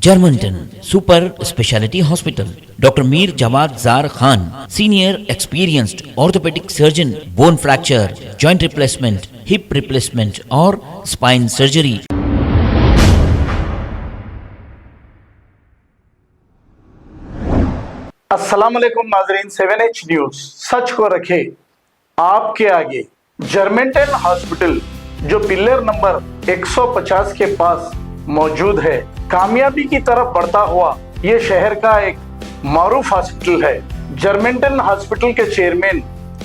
Germantown Super Speciality Hospital. Dr. Mir Jawad Zar Khan, Senior Experienced Orthopedic Surgeon, Bone Fracture, Joint Replacement, Hip Replacement or Spine Surgery. अस्सलाम वालेकुम नाजरीन, 7H news सच को रखे आपके आगे। जर्मेंटन hospital जो pillar number 150 के पास मौजूद है, कामयाबी की तरफ बढ़ता हुआ ये शहर का एक मारूफ हॉस्पिटल है। जर्मेंटन हॉस्पिटल के चेयरमैन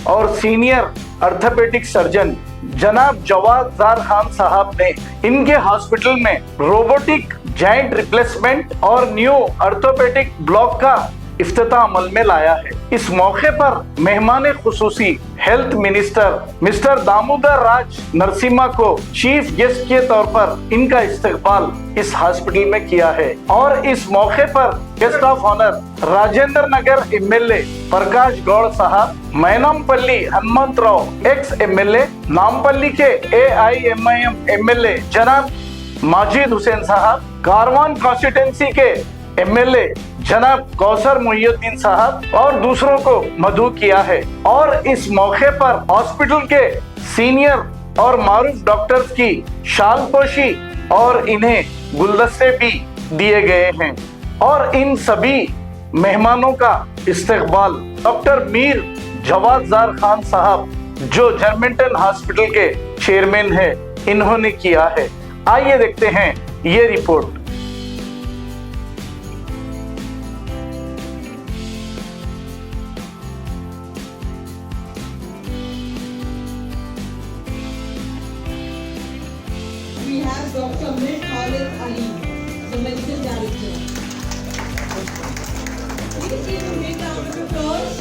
और सीनियर ऑर्थोपेडिक सर्जन जनाब जवाद जार खान साहब ने इनके हॉस्पिटल में रोबोटिक जॉइंट रिप्लेसमेंट और न्यू ऑर्थोपेडिक ब्लॉक का इफ्तिताह अमल में लाया है। इस मौके पर मेहमान खुसूसी हेल्थ मिनिस्टर मिस्टर दामोदर राज नरसिम्हा को चीफ गेस्ट के तौर पर इनका इस्तकबाल इस हॉस्पिटल में किया है और इस मौके पर guest of honour Rajendra Nagar MLA Prakash Goud साहब, मैनमपल्ली हनुमंतराव एक्स एमएलए, नामपल्ली के AIMIM एमएलए जनाब माजिद हुसैन साहब, कारवान कॉन्स्टिट्यूंसी के एमएलए जनाब कौसर मुहिउद्दीन साहब और दूसरों को मदऊ किया है। और इस मौके पर हॉस्पिटल के सीनियर और मारूफ डॉक्टर्स की शालपोशी और इन्हें गुलदस्ते भी दिए गए हैं और इन सभी मेहमानों का इस्तकबाल डॉक्टर मीर जवाद जार खान साहब जो जर्मेंटन हॉस्पिटल के चेयरमैन है, इन्होंने किया है। आइए देखते हैं ये report. We have Dr. Mir Khalid Ali, the Medical Director. Please give a big round of applause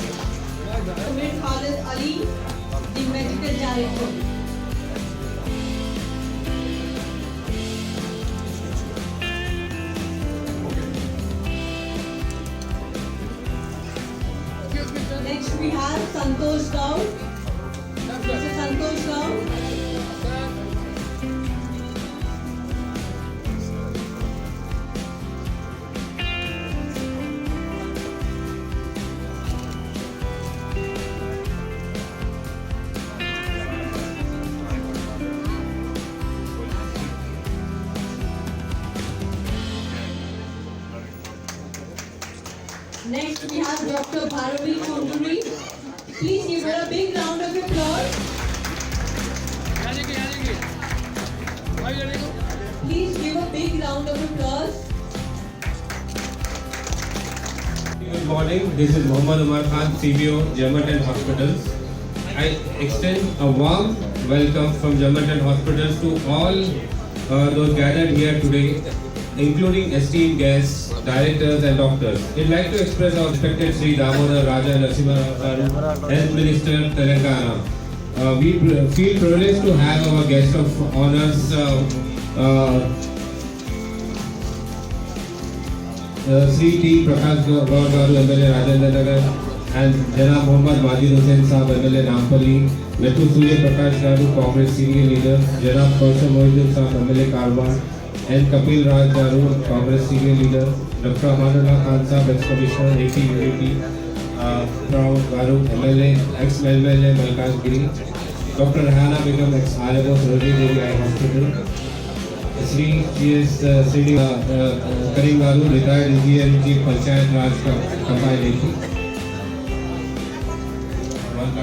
to Mir Khalid Ali, the Medical Director. Next we have Santosh Rao. Mr. Santosh Rao. Next we have Dr. Bharati Chowdhury. Please give her a big round of applause. Please give a big round of applause. Good morning. This is Mohammad Umar Khan, CBO, Germantown Hospitals. I extend a warm welcome from Germantown Hospitals to all those gathered here today, including esteemed guests, directors and doctors. We'd like to express our respected Sri Damodar Raja Narasimha Garu, Health Minister, Telangana. We feel privileged to have our guest of honors, Sri T. Prakash Gaur Garu, MLA Rajendra Nagar, and Janab Muhammad Majid Hussain Saab, MLA Nampally, Vetu Surya Prakash Garu, Congress Senior Leader, Janab Kausar Muhiuddin Saab, MLA Karwan, and Kapil Raj Garu, Congress Senior Leader, Dr. Amanullah Khan Saab, Ex-Commissioner, AT-UAT, Prao Garu, MLA, Ex-MLA Malkajgiri, Dr. Rahana Begum, Ex-RMO, Sarojini Devi Eye Hospital, Sri G.S. Sri Karim Garu, retired engineer in Chief Panchayat Raj Combined AP.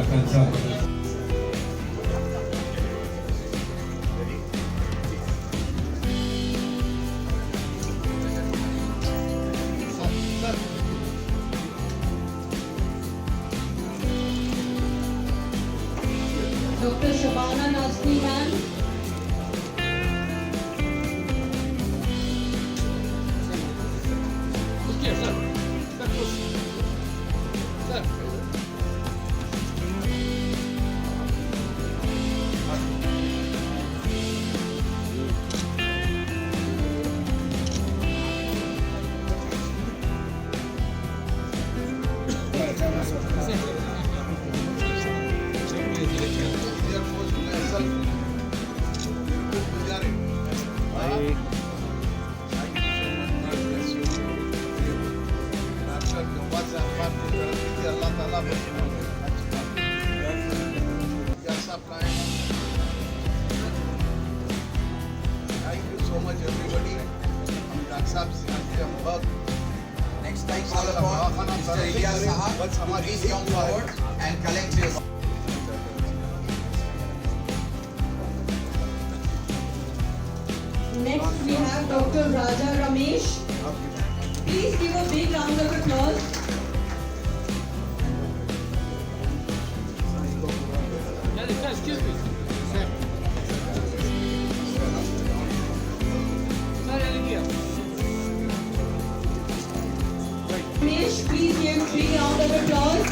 Khan Saab. Dr. Shabana Nazmi ma'am. Yes, of kind. Thank you so much, everybody. Dr. Saab से हम बहुत Next time, call upon Mr. Ilyas Sahab to please come forward and collect his. Next, we have Dr. Raja Ramesh. Please give a big round of applause. Ramesh, please give a big round of applause.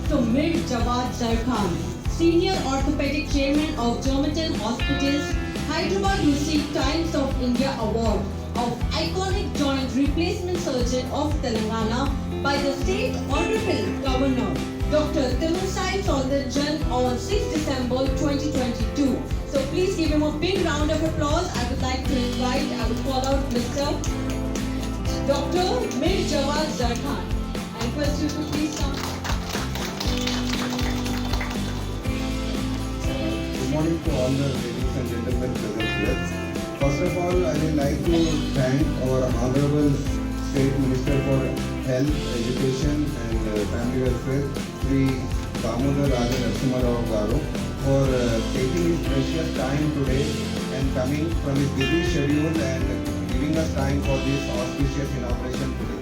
So Mir Jawad Zarkhan, Senior Orthopedic Chairman of Germantown Hospitals, Hyderabad received Times of India Award of Iconic Joint Replacement Surgeon of Telangana by the State Honorable Governor Dr. Timosai Soundarjan on 6 December 2022. So please give him a big round of applause. I would like to invite, I would call out Mr. Dr. Mir Jawad Zarkhan. I request you to please come. Good morning to all the ladies and gentlemen present here. First of all, I would like to thank our Honorable State Minister for Health, Education and Family Welfare, Sri Damodar Raja Narasimha Rao Garu, for taking his precious time today and coming from his busy schedule and giving us time for this auspicious inauguration today.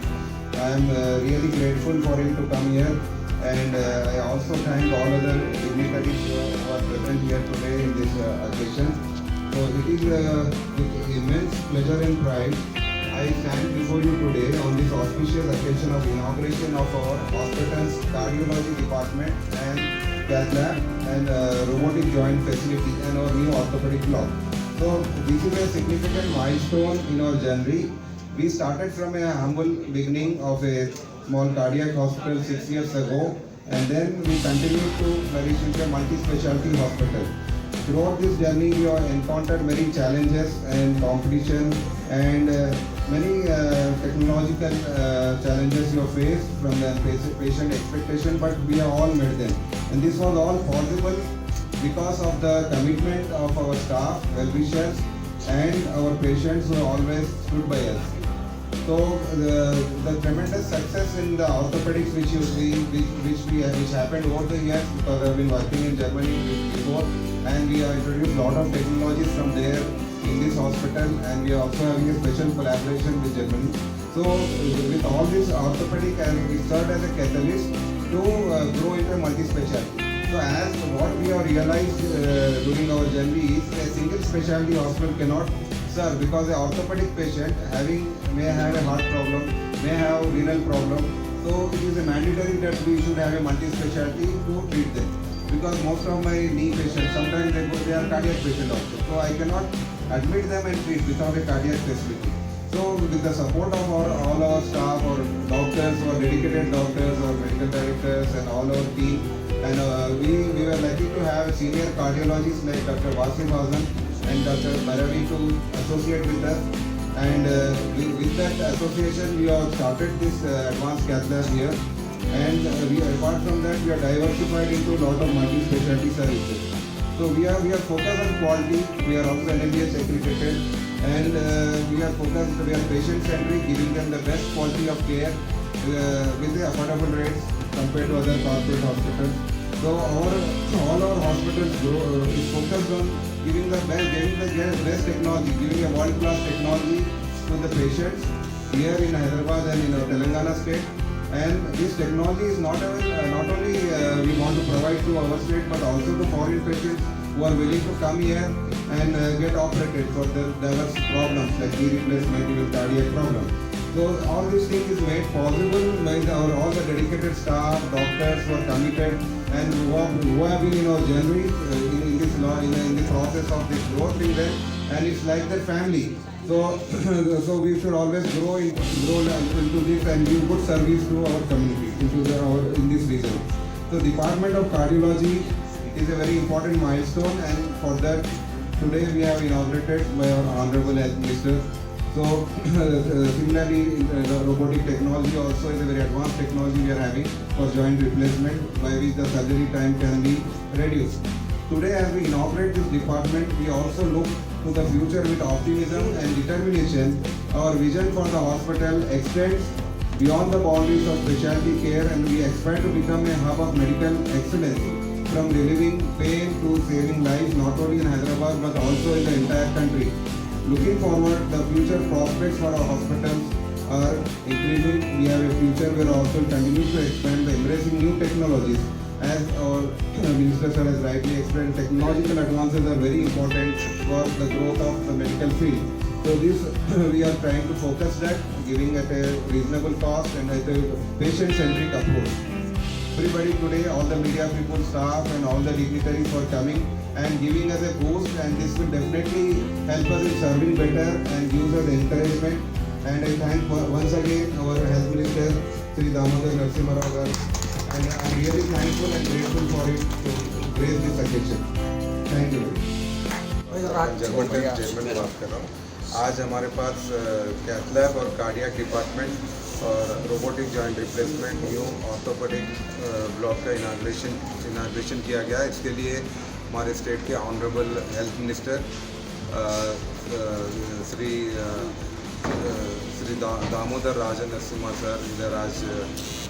I am really grateful for him to come here, and I also thank all other dignitaries who are present here today in this occasion. So it is with immense pleasure and pride I stand before you today on this auspicious occasion of inauguration of our hospital's cardiology department and cath lab and robotic joint facility and our new orthopedic block. So this is a significant milestone in our journey. We started from a humble beginning of a small cardiac hospital 6 years ago, and then we continued to flourish into a multi-specialty hospital. Throughout this journey, we have encountered many challenges and competition and many technological challenges you have faced from the patient expectation, but we have all met them. And this was all possible because of the commitment of our staff, well-wishers, and our patients who always stood by us. So the tremendous success in the orthopedics which you see, which happened over the years, because I've been working in Germany before, and we have introduced a lot of technologies from there in this hospital, and we are also having a special collaboration with Germany. So with all this orthopedic, and it served as a catalyst to grow into a multi-specialty. So as what we have realized during our journey is a single specialty hospital cannot serve, because the orthopedic patient may have a heart problem, may have renal problem. So it is a mandatory that we should have a multi-specialty to treat them. Because most of my knee patients, sometimes they are cardiac patients also. So I cannot admit them and treat without a cardiac facility. So with the support of all our staff or doctors or dedicated doctors or medical directors and all our team, and we were lucky to have senior cardiologists like Dr. Wasim Azam and Dr. Baravi to associate with us. And with that association, we have started this advanced cath lab here. And apart from that, we are diversified into a lot of multi-specialty services. So we are focused on quality. We are also NABH accredited, and we are patient-centric, giving them the best quality of care with the affordable rates compared to other corporate hospitals. So all our hospitals is focused on giving the best technology, giving a world-class technology to the patients here in Hyderabad and in our Telangana state. And this technology is not only we want to provide to our state, but also to foreign patients who are willing to come here and get operated for their diverse problems like knee replacement, even cardiac problems. So all these things is made possible by all the dedicated staff, doctors who are committed and who have been in our journey in the process of this growth in them, and it's like their family. So So, so we should always grow into this and give good service to our community, in this region. So, Department of Cardiology is a very important milestone, and for that, today we have inaugurated by our Honorable Health Minister. So, similarly, the robotic technology also is a very advanced technology we are having for joint replacement, by which the surgery time can be reduced. Today, as we inaugurate this department, we also look to the future with optimism and determination. Our vision for the hospital extends beyond the boundaries of specialty care, and we aspire to become a hub of medical excellence, from relieving pain to saving lives, not only in Hyderabad but also in the entire country. Looking forward, the future prospects for our hospitals are increasing. We have a future where our hospital continues to expand by embracing new technologies. As our Minister Sir has rightly explained, technological advances are very important for the growth of the medical field. So this we are trying to focus that, giving at a reasonable cost and at a patient-centric approach. Everybody today, all the media people, staff and all the dignitaries for coming and giving us a boost, and this will definitely help us in serving better and give us encouragement. And I thank once again our Health Minister, Sri Damodar Narasimha Rao garu, and I am really thankful and grateful for it to grace this occasion. Thank you. जर्मन chairman बात कर रहा हूँ। आज हमारे पास cath lab और cardiac department और robotic joint replacement, new orthopaedic block का इनाग्रेशन किया गया। इसके लिए हमारे स्टेट के honourable health minister Shri Damodar Rajan Narasimha sir इधर आज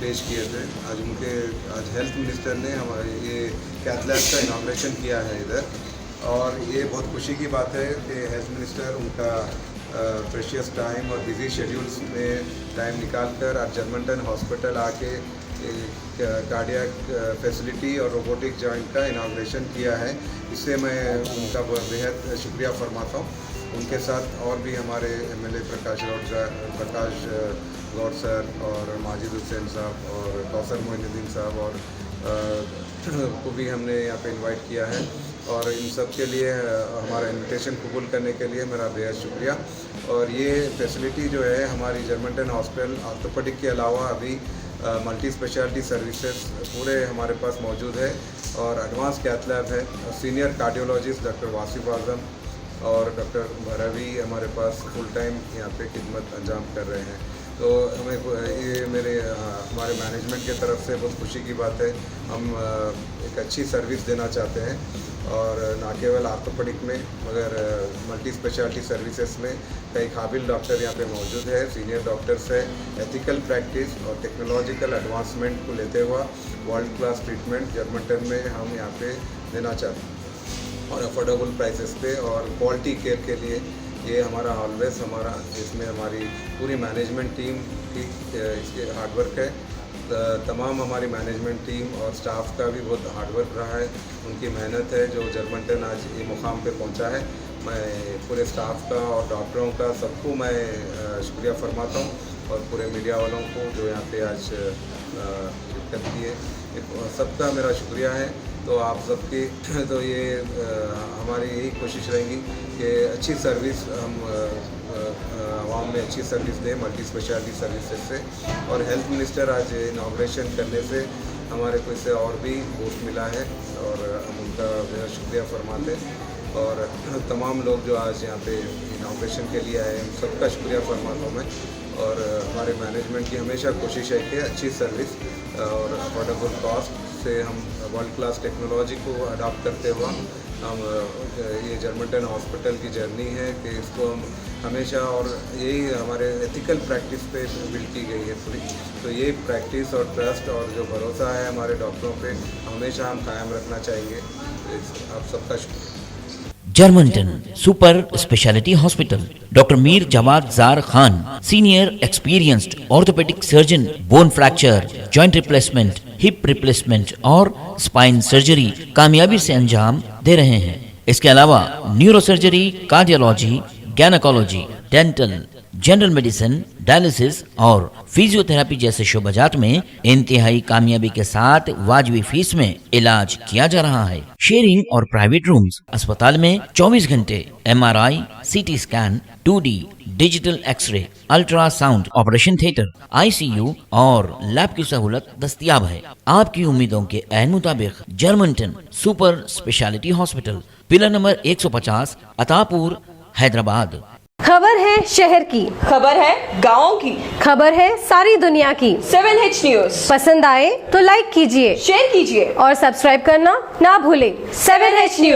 पेश किए थे। आज हेल्थ मिनिस्टर ने हमारे ये कैथ लैब का इनाग्रेशन किया है इधर, और ये बहुत खुशी की बात है कि हेल्थ मिनिस्टर उनका प्रेशियस टाइम और बिजी शेड्यूल्स में टाइम निकालकर आज जर्मनटन हॉस्पिटल आके कार्डियक फैसिलिटी और रोबोटिक जॉइंट का इनाग्रेशन किया है। इससे मैं उनका बेहद शुक्रिया फरमाता हूँ। उनके साथ और भी हमारे एमएलए प्रकाश गौड़ सर और माजिद हुसैन साहब और कौसर मोइनुद्दीन साहब और को भी हमने यहाँ पे इनवाइट किया है, और इन सब के लिए हमारा इनविटेशन कबूल करने के लिए मेरा बेहद शुक्रिया। और ये फैसिलिटी जो है हमारी जर्मनटन हॉस्पिटल ऑर्थोपेडिक के अलावा अभी मल्टी स्पेशलिटी सर्विसेज पूरे हमारे पास मौजूद है, और एडवांस कैथ लैब है। सीनियर कार्डियोलॉजिस्ट डॉक्टर वासिफ आजम और डॉक्टर भरवी हमारे पास फुल टाइम यहाँ पे खिदमत अंजाम कर रहे हैं। तो हमें ये हमारे मैनेजमेंट की तरफ से बहुत खुशी की बात है। हम एक अच्छी सर्विस देना चाहते हैं, और ना केवल ऑर्थोपेडिक में मगर मल्टी स्पेशलिटी सर्विसेज में कई काबिल डॉक्टर यहाँ पे मौजूद है, सीनियर डॉक्टर्स है। एथिकल प्रैक्टिस और टेक्नोलॉजिकल एडवांसमेंट को लेते हुआ वर्ल्ड क्लास ट्रीटमेंट जर्मनटन में हम यहाँ पे देना चाहते हैं, और अफोर्डेबल प्राइसेस पे और क्वालिटी केयर के लिए ये हमारा ऑलवेज इसमें हमारी पूरी मैनेजमेंट टीम की इसके हार्डवर्क है। तमाम हमारी मैनेजमेंट टीम और स्टाफ का भी बहुत हार्डवर्क रहा है, उनकी मेहनत है जो जर्मनटन आज ये मुकाम पे पहुंचा है। मैं पूरे स्टाफ का और डॉक्टरों का सबको मैं शुक्रिया फरमाता हूँ, और पूरे मीडिया वालों को जो यहाँ पे आज शिरकत की है, सबका मेरा शुक्रिया है। तो आप सबकी तो ये हमारी यही कोशिश रहेगी कि अच्छी सर्विस हम आवाम में अच्छी सर्विस दें मल्टी स्पेशलिटी सर्विसेज से। और हेल्थ मिनिस्टर आज इनाग्रेशन करने से हमारे को इससे और भी बूस्ट मिला है, और हम उनका मेरा शुक्रिया फरमाते हैं। और तमाम लोग जो आज यहाँ पे इनाग्रेशन के लिए आए हैं, सबका शुक्रिया फरमाता हूँ मैं। और हमारे मैनेजमेंट की हमेशा कोशिश है कि अच्छी सर्विस और अफोर्डेबल कॉस्ट से हम वर्ल्ड क्लास टेक्नोलॉजी को अडॉप्ट करते हुआ हम ये जर्मनटन हॉस्पिटल की जर्नी है कि इसको हम हमेशा, और यही हमारे एथिकल प्रैक्टिस पे बिल्ड की गई है पूरी। तो ये प्रैक्टिस और ट्रस्ट और जो भरोसा है हमारे डॉक्टरों पे हमेशा हम कायम रखना चाहेंगे। आप सबका शुक्रिया। Germantown Super Speciality Hospital. Dr. Mir Jawad Zar Khan, Senior Experienced Orthopedic Surgeon, Bone Fracture, Joint Replacement, Hip Replacement और Spine Surgery कामयाबी से अंजाम दे रहे हैं। इसके अलावा neurosurgery, cardiology, gynaecology, dental, general medicine, dialysis और फिजियोथेरेपी जैसे शोबाजात में इंतहाई कामयाबी के साथ वाजबी फीस में इलाज किया जा रहा है। शेयरिंग और प्राइवेट रूम्स। अस्पताल में 24 घंटे MRI, CT scan, 2D digital xray, ultrasound, operation theatre, ICU और लैब की सहूलत दस्तयाब है। आपकी उम्मीदों के ऐन मुताबिक Germanton super speciality hospital, pillar number 150, Attapur, Hyderabad. खबर है शहर की, खबर है गाँव की, खबर है सारी दुनिया की। 7H न्यूज पसंद आए तो लाइक कीजिए, शेयर कीजिए और सब्सक्राइब करना ना भूलें। 7H news.